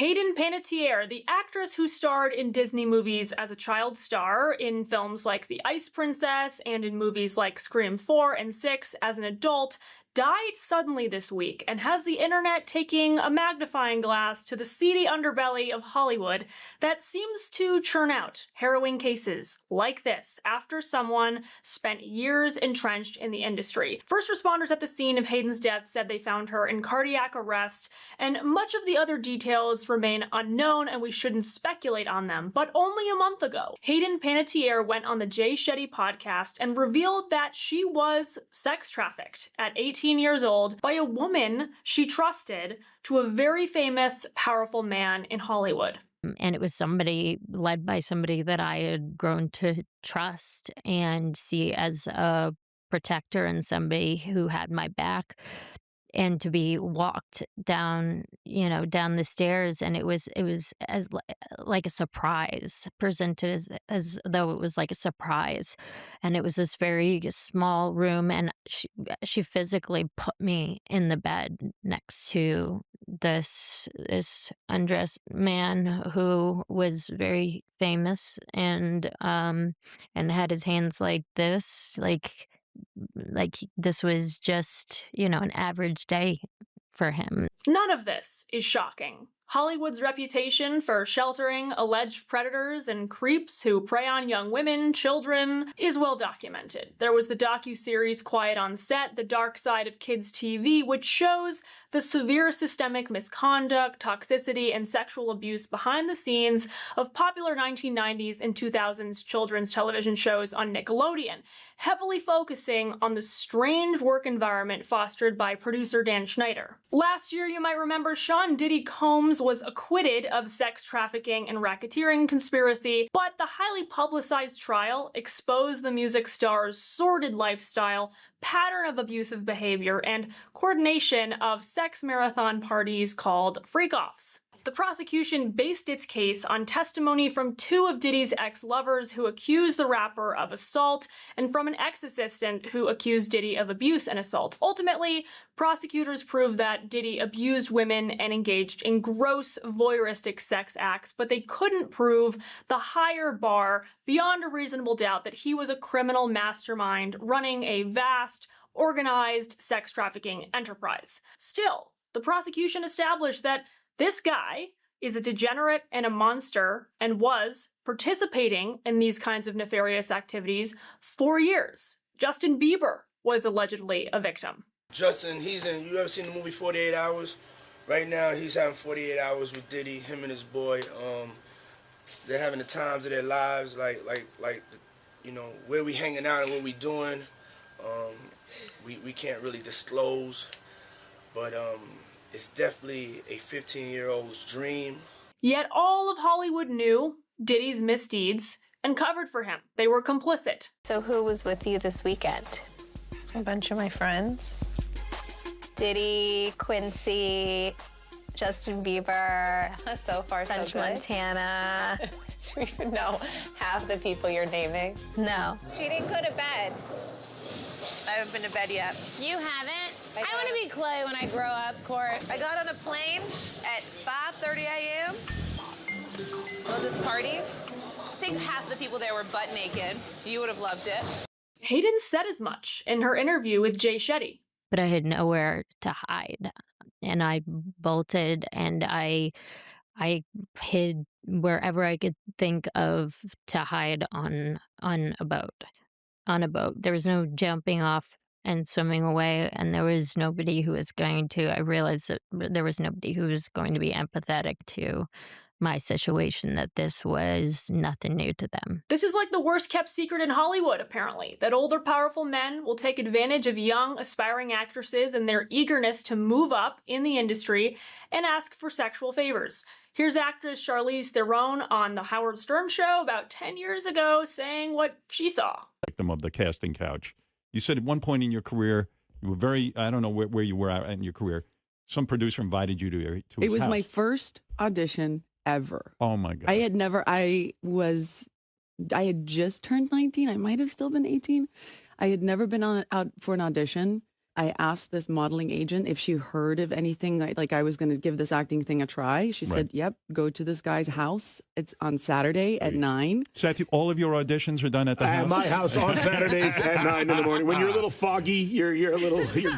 Hayden Panettiere, the actress who starred in Disney movies as a child star, in films like The Ice Princess and in movies like Scream 4 and 6 as an adult, died suddenly this week and has the internet taking a magnifying glass to the seedy underbelly of Hollywood that seems to churn out harrowing cases like this after someone spent years entrenched in the industry. First responders at the scene of Hayden's death said they found her in cardiac arrest, and much of the other details remain unknown and we shouldn't speculate on them. But only a month ago, Hayden Panettiere went on the Jay Shetty podcast and revealed that she was sex trafficked at 18 years old by a woman she trusted to a very famous, powerful man in Hollywood. And it was somebody led by somebody that I had grown to trust and see as a protector and somebody who had my back. And to be walked down, down the stairs, and it was as like a surprise, presented as though it was like a surprise, and it was this very small room, and she physically put me in the bed next to this undressed man who was very famous and had his hands like this, like this was just, an average day for him. None of this is shocking. Hollywood's reputation for sheltering alleged predators and creeps who prey on young women, children, is well documented. There was the docuseries Quiet on Set, The Dark Side of Kids TV, which shows the severe systemic misconduct, toxicity, and sexual abuse behind the scenes of popular 1990s and 2000s children's television shows on Nickelodeon, heavily focusing on the strange work environment fostered by producer Dan Schneider. Last year, you might remember, Sean Diddy Combs was acquitted of sex trafficking and racketeering conspiracy, but the highly publicized trial exposed the music star's sordid lifestyle, pattern of abusive behavior, and coordination of sex marathon parties called freak-offs. The prosecution based its case on testimony from two of Diddy's ex-lovers who accused the rapper of assault and from an ex-assistant who accused Diddy of abuse and assault. Ultimately, prosecutors proved that Diddy abused women and engaged in gross voyeuristic sex acts, but they couldn't prove the higher bar beyond a reasonable doubt that he was a criminal mastermind running a vast, organized sex trafficking enterprise. Still, the prosecution established that this guy is a degenerate and a monster and was participating in these kinds of nefarious activities for years. Justin Bieber was allegedly a victim. Justin, you ever seen the movie 48 Hours? Right now, he's having 48 hours with Diddy, him and his boy. They're having the times of their lives, like where we hanging out and what we doing. We can't really disclose, but it's definitely a 15-year-old's dream. Yet all of Hollywood knew Diddy's misdeeds and covered for him. They were complicit. So who was with you this weekend? A bunch of my friends. Diddy, Quincy, Justin Bieber, So far, so French good. Montana. Do you even know half the people you're naming? No. She didn't go to bed. I haven't been to bed yet. You haven't? I want to be Clay when I grow up, Court. I got on a plane at 5:30 a.m. Well, this party, I think half the people there were butt naked. You would have loved it. Hayden said as much in her interview with Jay Shetty. But I had nowhere to hide, and I bolted, and I hid wherever I could think of to hide on a boat. On a boat. There was no jumping off and swimming away, and there was nobody who was going to, I realized that there was nobody who was going to be empathetic to my situation, that this was nothing new to them. This is like the worst kept secret in Hollywood, apparently, that older powerful men will take advantage of young aspiring actresses and their eagerness to move up in the industry and ask for sexual favors. Here's actress Charlize Theron on The Howard Stern Show about 10 years ago saying what she saw. Victim of the casting couch. You said at one point in your career, you were very, I don't know where you were at in your career, some producer invited you to his It was house. my first audition ever. Oh my God. I had just turned 19. I might have still been 18. I had never been out for an audition. I asked this modeling agent if she heard of anything, like I was going to give this acting thing a try. She said, yep, go to this guy's house. It's on Saturday at 9. Seth, all of your auditions are done at the house? At my house on Saturdays at 9 in the morning. When you're a little foggy, your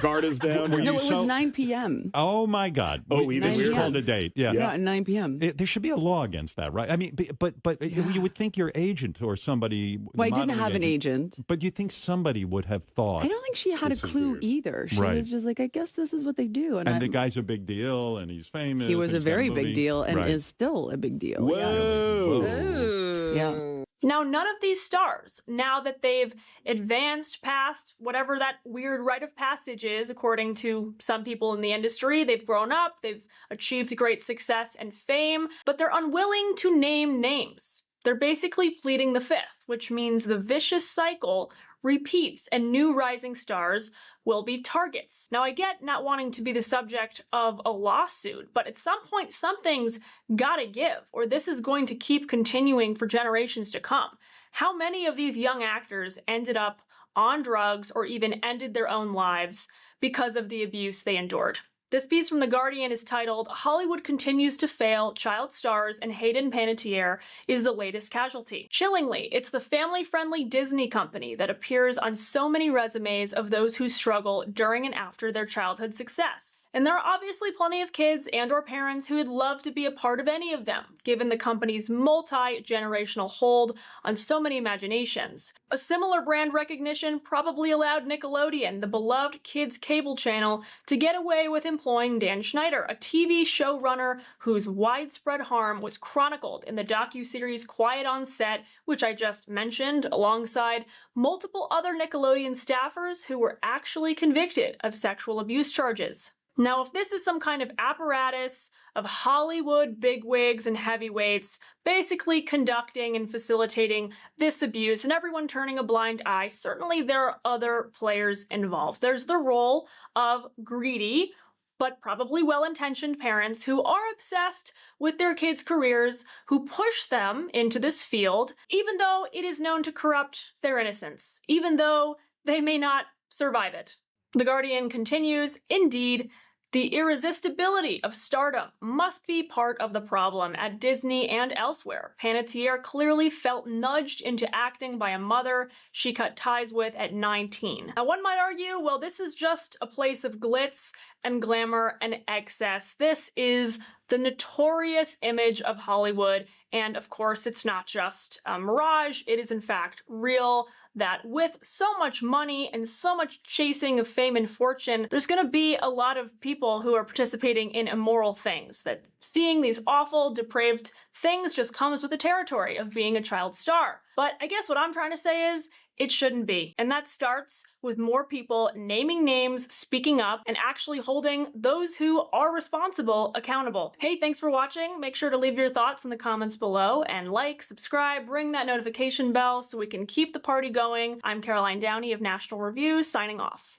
guard is down. No, it was 9 p.m. Oh, my God. Oh, even weird. Called a date. Yeah, at 9 p.m. There should be a law against that, right? I mean, but you would think your agent or somebody... Well, I didn't have an agent. But you think somebody would have thought... I don't think she had a clue either. She was just like, I guess this is what they do. And the guy's a big deal, and he's famous. He was a very big deal and is still a big deal. Whoa! Yeah. Now, none of these stars, now that they've advanced past whatever that weird rite of passage is, according to some people in the industry, they've grown up, they've achieved great success and fame, but they're unwilling to name names. They're basically pleading the fifth, which means the vicious cycle repeats and new rising stars will be targets. Now, I get not wanting to be the subject of a lawsuit, but at some point, something's gotta give, or this is going to keep continuing for generations to come. How many of these young actors ended up on drugs or even ended their own lives because of the abuse they endured? This piece from The Guardian is titled, "Hollywood Continues to Fail Child Stars and Hayden Panettiere is the Latest Casualty." Chillingly, it's the family-friendly Disney company that appears on so many resumes of those who struggle during and after their childhood success. And there are obviously plenty of kids and or parents who would love to be a part of any of them, given the company's multi-generational hold on so many imaginations. A similar brand recognition probably allowed Nickelodeon, the beloved kids cable channel, to get away with employing Dan Schneider, a TV showrunner whose widespread harm was chronicled in the docuseries Quiet on Set, which I just mentioned, alongside multiple other Nickelodeon staffers who were actually convicted of sexual abuse charges. Now, if this is some kind of apparatus of Hollywood bigwigs and heavyweights basically conducting and facilitating this abuse and everyone turning a blind eye, certainly there are other players involved. There's the role of greedy, but probably well-intentioned parents who are obsessed with their kids' careers, who push them into this field, even though it is known to corrupt their innocence, even though they may not survive it. The Guardian continues, "Indeed, the irresistibility of stardom must be part of the problem at Disney and elsewhere. Panettiere clearly felt nudged into acting by a mother she cut ties with at 19. Now, one might argue, well, this is just a place of glitz and glamour and excess. This is the notorious image of Hollywood, and of course, it's not just a mirage, it is in fact real, that with so much money and so much chasing of fame and fortune, there's gonna be a lot of people who are participating in immoral things, that seeing these awful, depraved things just comes with the territory of being a child star. But I guess what I'm trying to say is, it shouldn't be. And that starts with more people naming names, speaking up, and actually holding those who are responsible accountable. Hey, thanks for watching. Make sure to leave your thoughts in the comments below and like, subscribe, ring that notification bell so we can keep the party going. I'm Caroline Downey of National Review, signing off.